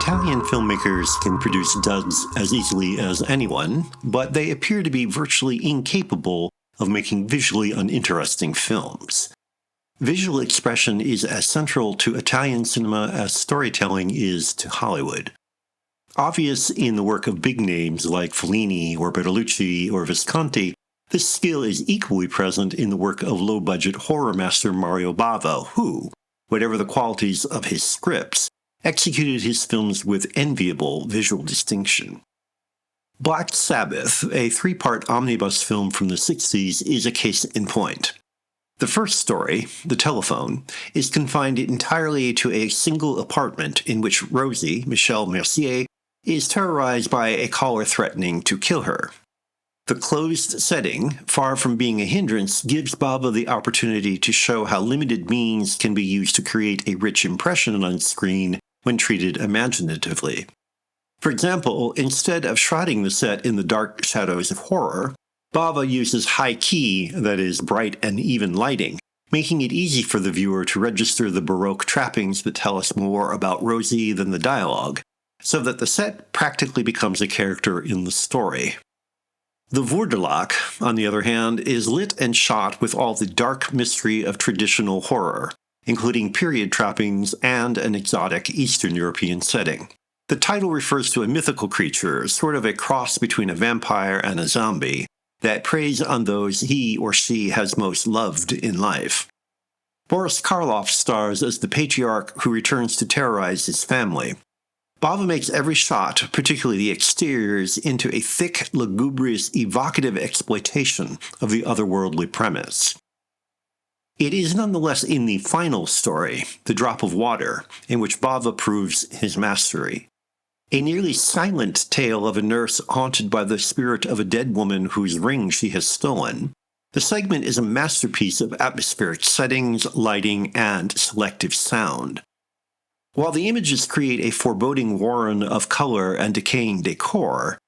Italian filmmakers can produce duds as easily as anyone, but they appear to be virtually incapable of making visually uninteresting films. Visual expression is as central to Italian cinema as storytelling is to Hollywood. Obvious in the work of big names like Fellini or Bertolucci or Visconti, this skill is equally present in the work of low-budget horror master Mario Bava, who, whatever the qualities of his scripts, executed his films with enviable visual distinction. Black Sabbath, a three-part omnibus film from the 60s, is a case in point. The first story, The Telephone, is confined entirely to a single apartment in which Rosie, Michelle Mercier, is terrorized by a caller threatening to kill her. The closed setting, far from being a hindrance, gives Bava the opportunity to show how limited means can be used to create a rich impression on screen when treated imaginatively. For example, instead of shrouding the set in the dark shadows of horror, Bava uses high-key, that is, bright and even lighting, making it easy for the viewer to register the Baroque trappings that tell us more about Rosie than the dialogue, so that the set practically becomes a character in the story. The Voerderlak, on the other hand, is lit and shot with all the dark mystery of traditional horror, including period trappings and an exotic Eastern European setting. The title refers to a mythical creature, sort of a cross between a vampire and a zombie, that preys on those he or she has most loved in life. Boris Karloff stars as the patriarch who returns to terrorize his family. Bava makes every shot, particularly the exteriors, into a thick, lugubrious, evocative exploitation of the otherworldly premise. It is nonetheless in the final story, The Drop of Water, in which Bava proves his mastery. A nearly silent tale of a nurse haunted by the spirit of a dead woman whose ring she has stolen, the segment is a masterpiece of atmospheric settings, lighting, and selective sound. While the images create a foreboding warren of color and decaying decor,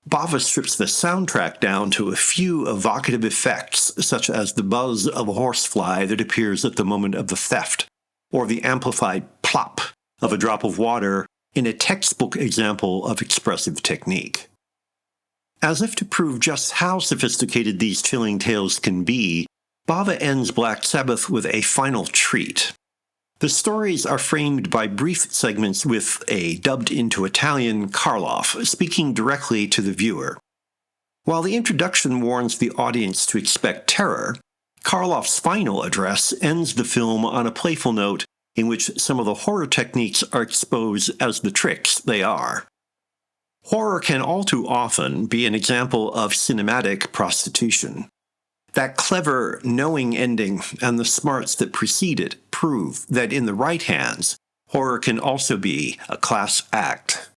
Bava strips the soundtrack down to a few evocative effects, such as the buzz of a horsefly that appears at the moment of the theft, or the amplified plop of a drop of water in a textbook example of expressive technique. As if to prove just how sophisticated these chilling tales can be, Bava ends Black Sabbath with a final treat. The stories are framed by brief segments with a dubbed-into Italian Karloff speaking directly to the viewer. While the introduction warns the audience to expect terror, Karloff's final address ends the film on a playful note in which some of the horror techniques are exposed as the tricks they are. Horror can all too often be an example of cinematic prostitution. That clever, knowing ending and the smarts that precede it prove that in the right hands, horror can also be a class act.